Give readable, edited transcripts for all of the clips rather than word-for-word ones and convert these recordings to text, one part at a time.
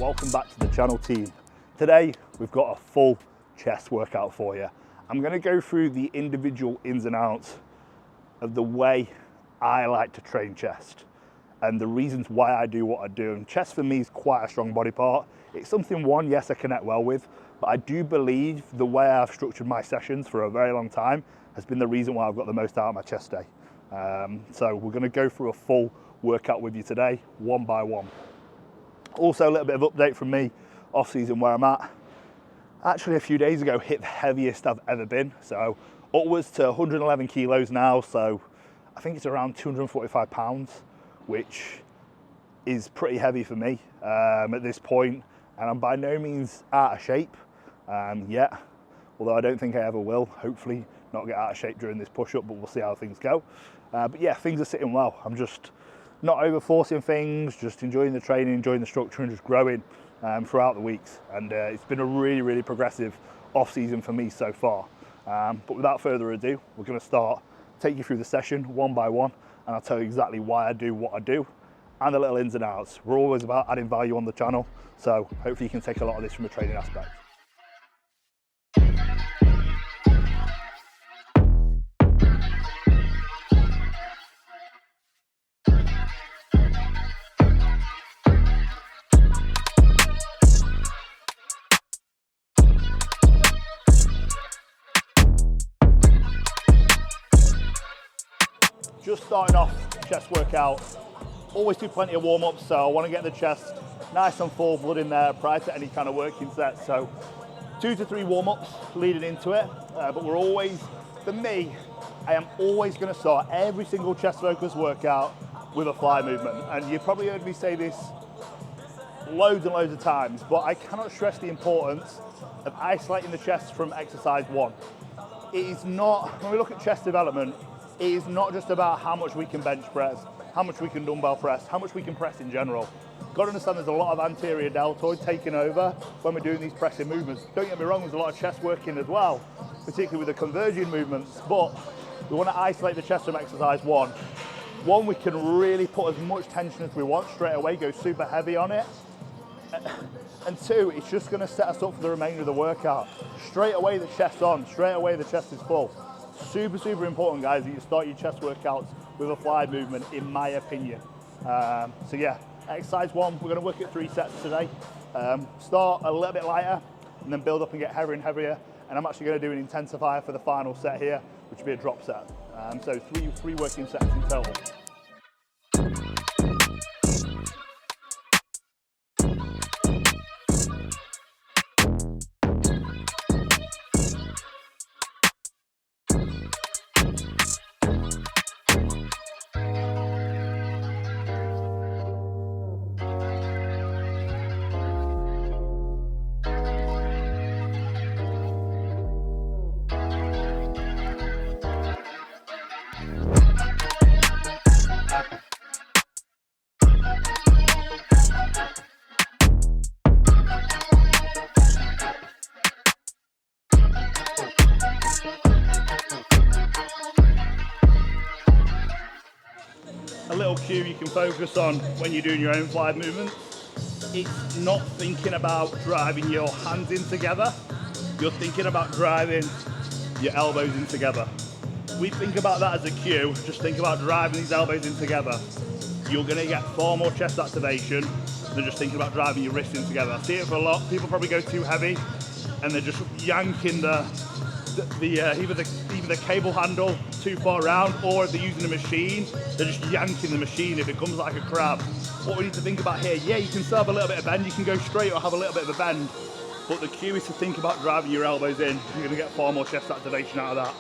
welcome back to the channel, team. Today we've got a full chest workout for you. I'm going to go through the individual ins and outs of the way I like to train chest and the reasons why I do what I do. And chest for me is quite a strong body part. It's something, yes, I connect well with, but I do believe the way I've structured my sessions for a very long time has been the reason why I've got the most out of my chest day. So we're going to go through a full workout with you today, one by one. Also, a little bit of update from me off season where I'm at. Actually, a few days ago, hit the heaviest I've ever been. So upwards to 111 kilos now. So I think it's around 245 pounds, which is pretty heavy for me at this point. And I'm by no means out of shape yet, although I don't think I ever will. Hopefully not get out of shape during this push-up, but we'll see how things go. But yeah, things are sitting well. I'm just not over forcing things, just enjoying the training, enjoying the structure, and just growing throughout the weeks. And it's been a really, really progressive off season for me so far. But without further ado, we're going to start, take you through the session one by one, and I'll tell you exactly why I do what I do and the little ins and outs. We're always about adding value on the channel, so hopefully you can take a lot of this from a training aspect. Just starting off chest workout, always do plenty of warm-ups, so I want to get the chest nice and full, blood in there prior to any kind of working set. So 2 to 3 warm-ups leading into it, but we're always, for me, I am always going to start every single chest focused workout with a fly movement. And you've probably heard me say this loads and loads of times, but I cannot stress the importance of isolating the chest from exercise one. It is not, when we look at chest development, it is not just about how much we can bench press, how much we can dumbbell press, how much we can press in general. Got to understand there's a lot of anterior deltoid taking over when we're doing these pressing movements. Don't get me wrong, there's a lot of chest working as well, particularly with the converging movements, but we want to isolate the chest from exercise one. One, we can really put as much tension as we want straight away, go super heavy on it. And two, it's just going to set us up for the remainder of the workout. Straight away the chest's on, straight away the chest is full. Super, super important, guys, that you start your chest workouts with a fly movement, in my opinion. So yeah, exercise one, we're going to work at 3 sets today. Start a little bit lighter and then build up and get heavier and heavier. And I'm actually going to do an intensifier for the final set here, which will be a drop set. So three working sets in total. A little cue you can focus on when you're doing your own fly movements. It's not thinking about driving your hands in together. You're thinking about driving your elbows in together. We think about that as a cue. Just think about driving these elbows in together. You're going to get far more chest activation than just thinking about driving your wrists in together. I see it for a lot. People probably go too heavy and they're just yanking either the cable handle too far around, or if they're using a machine, they're just yanking the machine. It becomes like a crab. What we need to think about here, yeah, you can still have a little bit of bend, you can go straight or have a little bit of a bend, but the cue is to think about driving your elbows in. You're going to get far more chest activation out of that.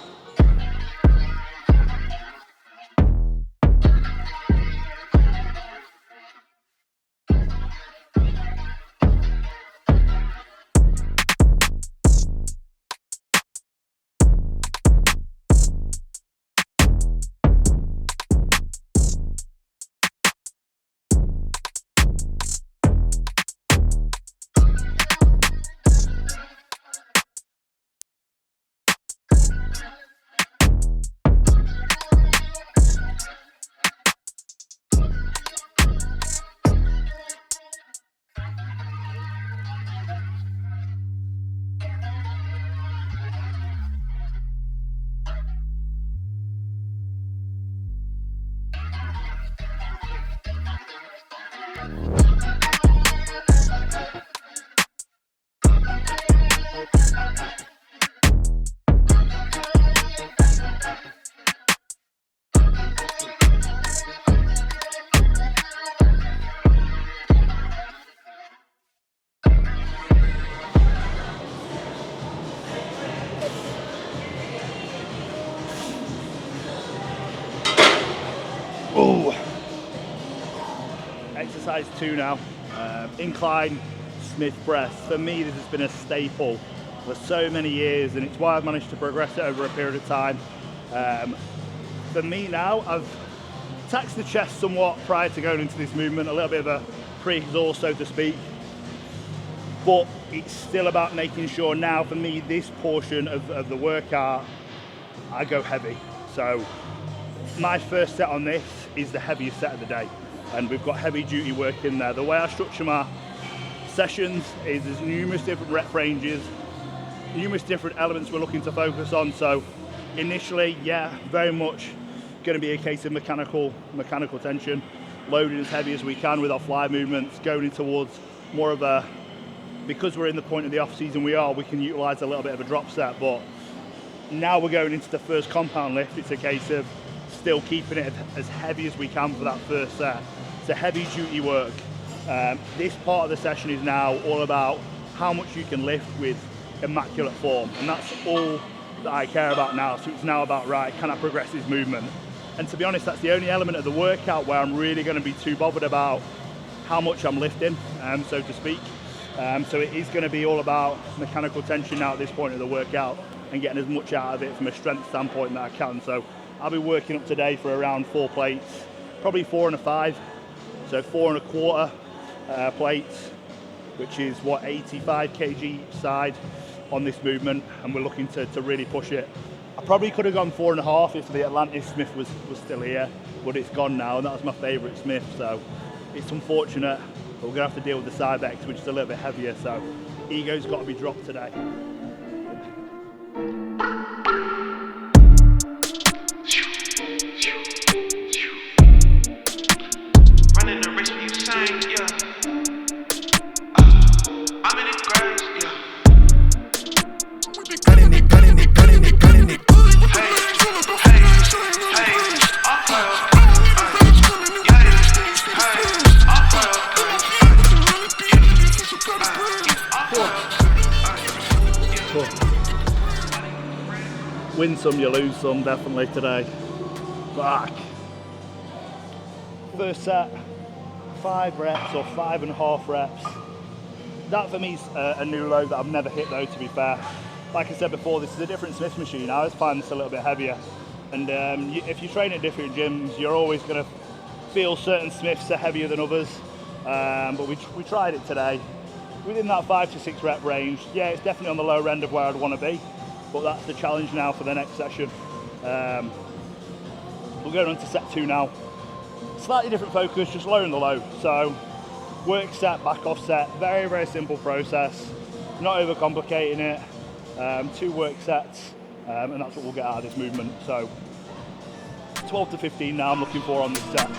size 2 now. Incline Smith press. For me, this has been a staple for so many years, and it's why I've managed to progress it over a period of time. For me now, I've taxed the chest somewhat prior to going into this movement, a little bit of a pre-exhaust, so to speak. But it's still about making sure now, for me, this portion of the workout, I go heavy. So my first set on this is the heaviest set of the day, and we've got heavy duty work in there. The way I structure my sessions is there's numerous different rep ranges, numerous different elements we're looking to focus on. So initially, yeah, very much going to be a case of mechanical tension, loading as heavy as we can with our fly movements, going in towards more of a, because we're in the point of the off season we can utilize a little bit of a drop set. But now we're going into the first compound lift. It's a case of still keeping it as heavy as we can for that first set. It's a heavy duty work. This part of the session is now all about how much you can lift with immaculate form, and that's all that I care about now. So it's now about, right, can I progress this movement? And to be honest, that's the only element of the workout where I'm really going to be too bothered about how much I'm lifting, so to speak. So it is going to be all about mechanical tension now at this point of the workout and getting as much out of it from a strength standpoint that I can. So I'll be working up today for around 4 plates, probably 4 and a 5, so 4 and a quarter plates, which is what, 85 kg each side on this movement, and we're looking to really push it. I probably could have gone 4.5 if the Atlantis Smith was still here, but it's gone now, and that was my favourite Smith, so it's unfortunate, but we're going to have to deal with the Cybex, which is a little bit heavier, so ego's got to be dropped today. Win some, you lose some, definitely today. Back. First set, 5 reps or 5.5 reps. That for me is a new low that I've never hit though, to be fair. Like I said before, this is a different Smith machine. I always find this a little bit heavier. And if you train at different gyms, you're always going to feel certain Smiths are heavier than others. But we tried it today. Within that 5 to 6 rep range. Yeah, it's definitely on the lower end of where I'd want to be. But that's the challenge now for the next session. We're going on to set 2 now. Slightly different focus, just lowering the load. So work set, back off set, very, very simple process. Not overcomplicating it. 2 work sets, and that's what we'll get out of this movement. So 12 to 15 now I'm looking for on this set.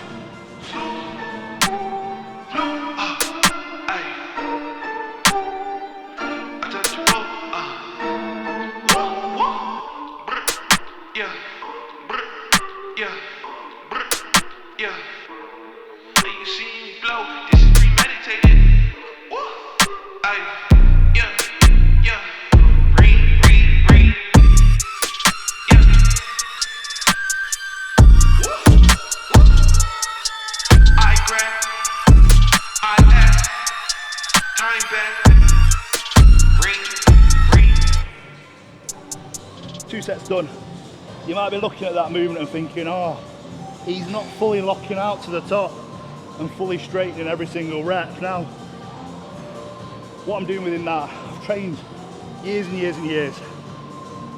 Sets done. You might be looking at that movement and thinking, oh, he's not fully locking out to the top and fully straightening every single rep. Now, what I'm doing within that, I've trained years and years and years.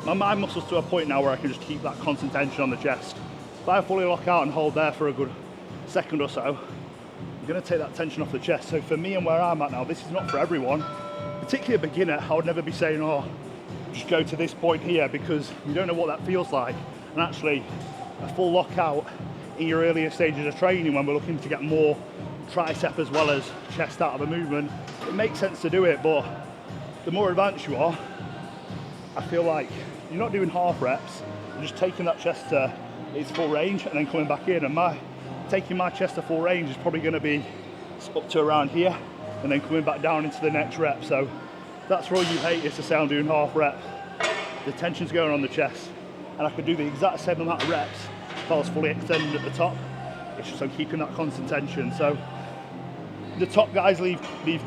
My mind muscles to a point now where I can just keep that constant tension on the chest. If I fully lock out and hold there for a good second or so, I'm going to take that tension off the chest. So for me and where I'm at now, this is not for everyone. Particularly a beginner, I would never be saying, oh, just go to this point here, because you don't know what that feels like. And actually, a full lockout in your earlier stages of training, when we're looking to get more tricep as well as chest out of a movement, it makes sense to do it. But the more advanced you are, I feel like you're not doing half reps, you're just taking that chest to its full range and then coming back in. And taking my chest to full range is probably going to be up to around here and then coming back down into the next rep. So that's for all you haters to say I'm doing half reps. The tension's going on the chest, and I could do the exact same amount of reps if I was fully extended at the top. It's just I'm keeping that constant tension. So The top guys leave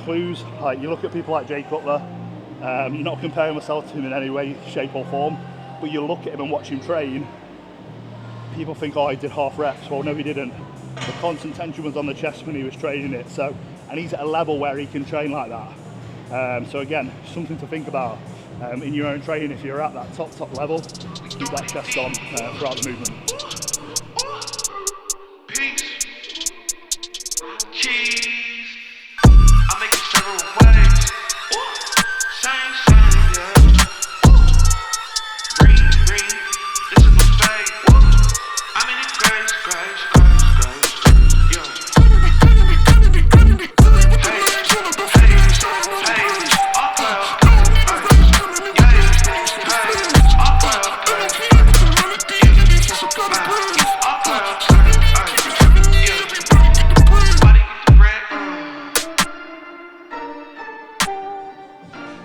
clues. Like, you look at people like Jay Cutler, not comparing myself to him in any way, shape or form, but you look at him and watch him train, people think, oh, he did half reps. Well, no, he didn't. The constant tension was on the chest when he was training it. So, and he's at a level where he can train like that. So again, something to think about in your own training. If you're at that top level, keep that chest on throughout the movement.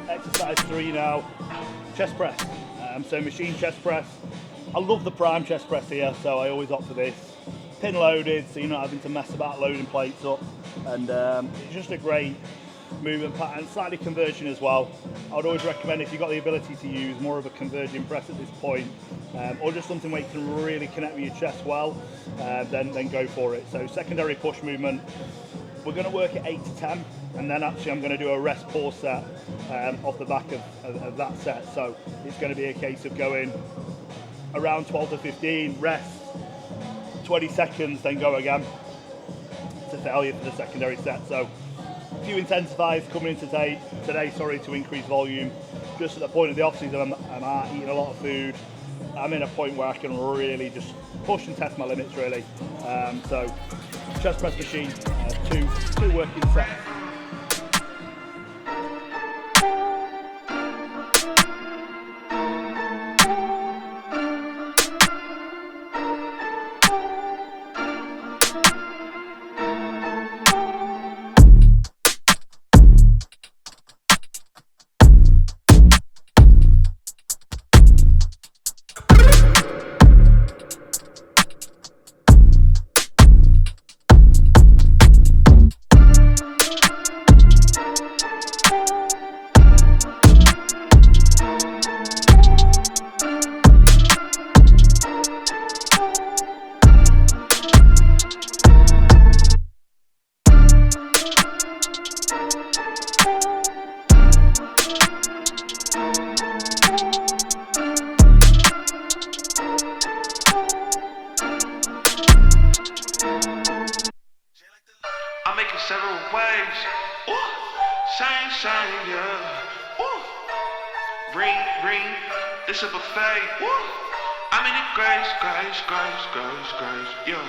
Exercise 3 now, chest press. So machine chest press. I love the prime chest press here, so I always opt for this. Pin loaded, so you're not having to mess about loading plates up, and it's just a great movement pattern, slightly conversion as well. I would always recommend, if you've got the ability to use more of a converging press at this point, or just something where you can really connect with your chest well, then go for it. So secondary push movement, we're going to work at 8 to 10, and then actually I'm going to do a rest pause set off the back of that set. So it's going to be a case of going around 12 to 15, rest 20 seconds, then go again to failure for the secondary set. So a few intensifiers coming in today to increase volume. Just at the point of the off season, I'm eating a lot of food. I'm in a point where I can really just push and test my limits, really. So chest press machine, two working sets. Several waves, ooh, same, yeah, ooh, ring, it's a buffet, ooh, I'm in it, grace, yeah.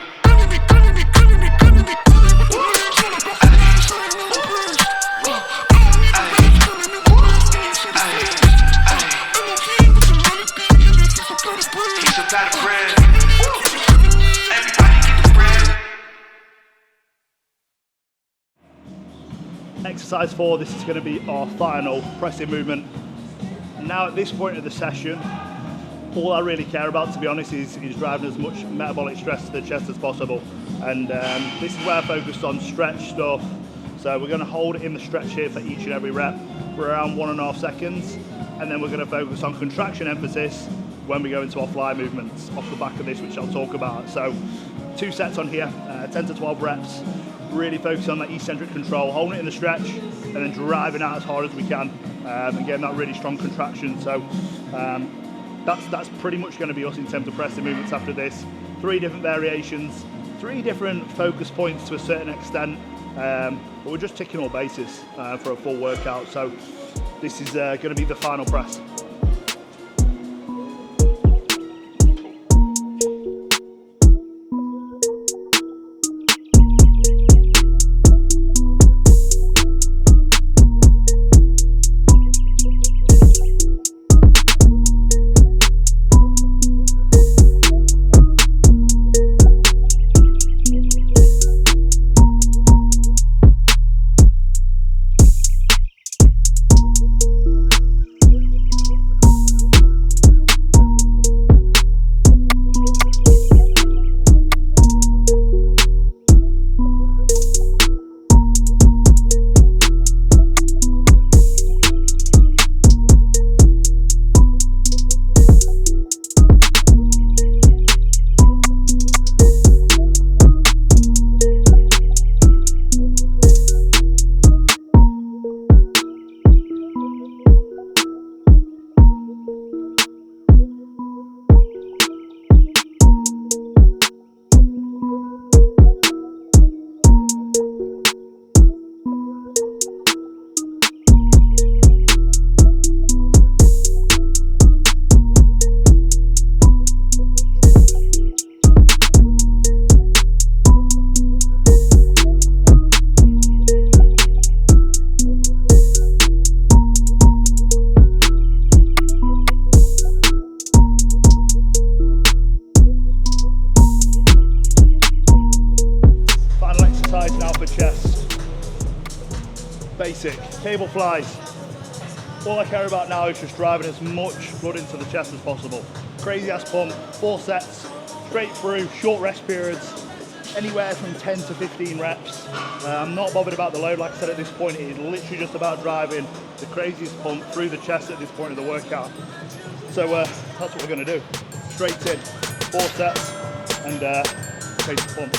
He's a pot of bread, everybody get the bread. Exercise 4, this is going to be our final pressing movement. Now at this point of the session, all I really care about, to be honest, is driving as much metabolic stress to the chest as possible. And this is where I focused on stretch stuff. So we're going to hold it in the stretch here for each and every rep for around 1.5 seconds. And then we're going to focus on contraction emphasis when we go into our fly movements off the back of this, which I'll talk about. So 2 sets on here, 10 to 12 reps. Really focus on that eccentric control, holding it in the stretch and then driving out as hard as we can and getting that really strong contraction. So that's pretty much going to be us in terms of pressing movements after this. 3 different variations, 3 different focus points to a certain extent, but we're just ticking all bases for a full workout. So this is going to be the final press. table flies. All I care about now is just driving as much blood into the chest as possible. Crazy ass pump, 4 sets, straight through, short rest periods, anywhere from 10 to 15 reps. I'm not bothered about the load, like I said at this point, it is literally just about driving the craziest pump through the chest at this point of the workout. So that's what we're gonna do. Straight in, 4 sets, and crazy pump.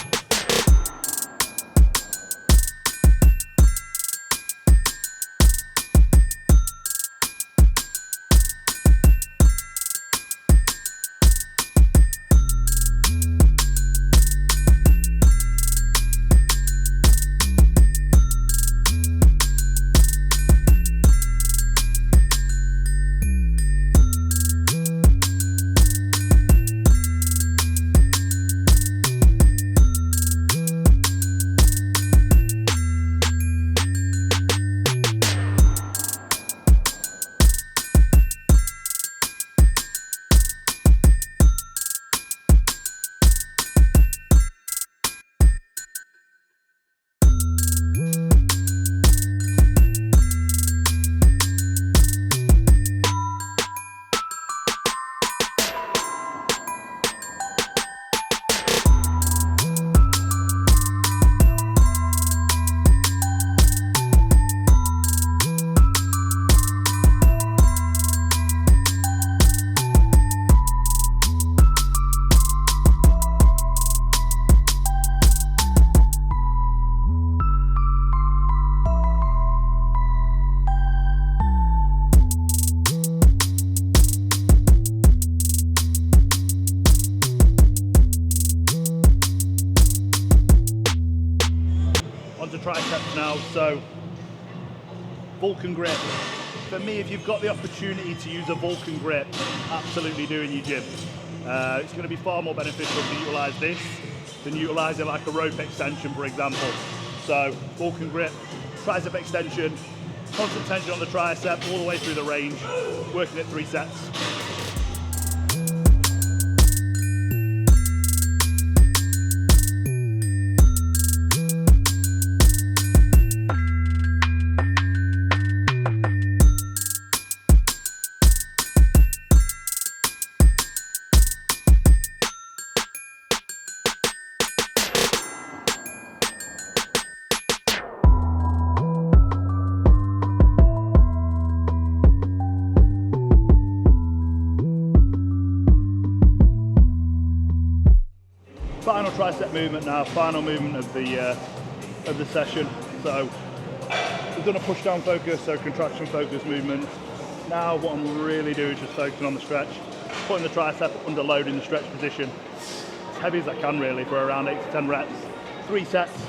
Onto triceps now. So Vulcan grip. For me, if you've got the opportunity to use a Vulcan grip, absolutely do in your gym. It's going to be far more beneficial to utilize this than utilizing like a rope extension, for example. So Vulcan grip, tricep extension, constant tension on the tricep all the way through the range, working at 3 sets. Final tricep movement now, final movement of the session. So we've done a push down focus, so contraction focus movement. Now what I'm really doing is just focusing on the stretch, putting the tricep under load in the stretch position, as heavy as I can really for around 8 to 10 reps. 3 sets,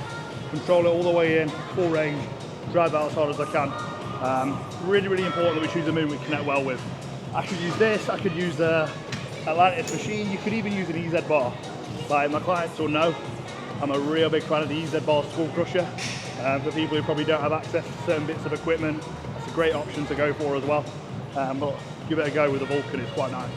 control it all the way in, full range, drive out as hard as I can. Really, really important that we choose a movement we connect well with. I could use this, I could use the Atlantis machine, you could even use an EZ bar. Like my clients will know, I'm a real big fan of the EZ bar skull crusher. For people who probably don't have access to certain bits of equipment, that's a great option to go for as well. But give it a go with the Vulcan, it's quite nice.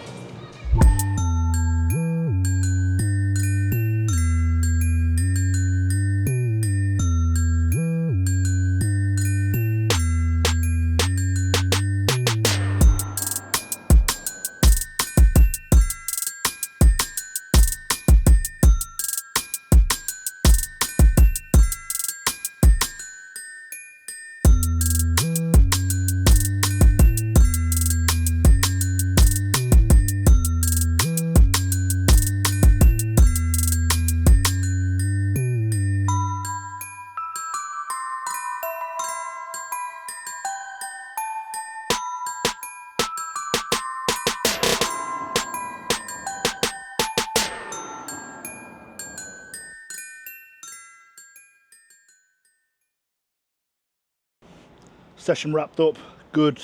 Session wrapped up, good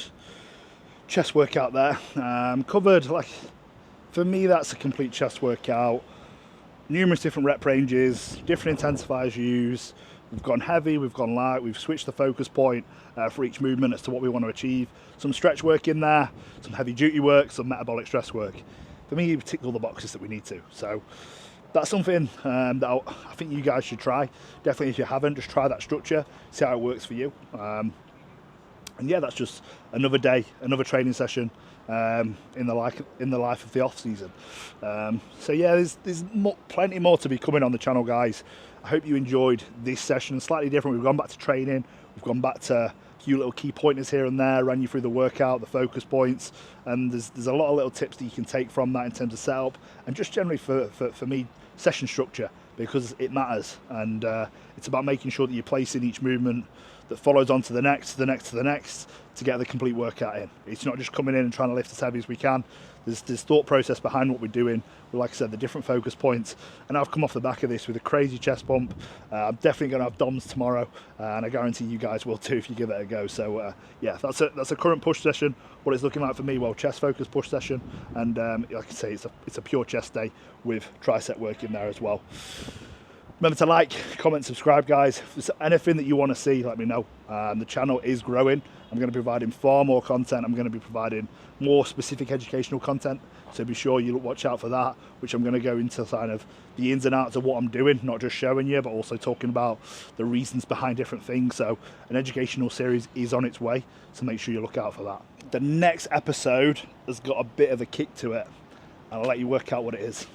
chest workout there. Covered, like, for me that's a complete chest workout. Numerous different rep ranges, different intensifiers used. We've gone heavy, we've gone light, we've switched the focus point for each movement as to what we want to achieve. Some stretch work in there, some heavy duty work, some metabolic stress work. For me, it ticked all the boxes that we need to. So that's something that I think you guys should try. Definitely if you haven't, just try that structure, see how it works for you. And yeah, that's just another day, another training session in the life of the off season. So yeah, there's plenty more to be coming on the channel, guys. I hope you enjoyed this session. Slightly different. We've gone back to training. We've gone back to a few little key pointers here and there. Ran you through the workout, the focus points, and there's a lot of little tips that you can take from that in terms of setup and just generally for me, session structure, because it matters. And it's about making sure that you're placing each movement that follows on to the next, to the next, to the next, to get the complete workout in. It's not just coming in and trying to lift as heavy as we can. There's thought process behind what we're doing. Like I said, the different focus points. And I've come off the back of this with a crazy chest pump. I'm definitely going to have DOMs tomorrow, and I guarantee you guys will too if you give it a go. So yeah, that's a current push session. What it's looking like for me, well, chest focus push session, and like I say, it's a pure chest day with tricep work in there as well. Remember to like, comment, subscribe, guys. If there's anything that you want to see, let me know. The channel is growing. I'm going to be providing far more content. I'm going to be providing more specific educational content. So be sure you watch out for that, which I'm going to go into kind of the ins and outs of what I'm doing, not just showing you, but also talking about the reasons behind different things. So an educational series is on its way. So make sure you look out for that. The next episode has got a bit of a kick to it, and I'll let you work out what it is.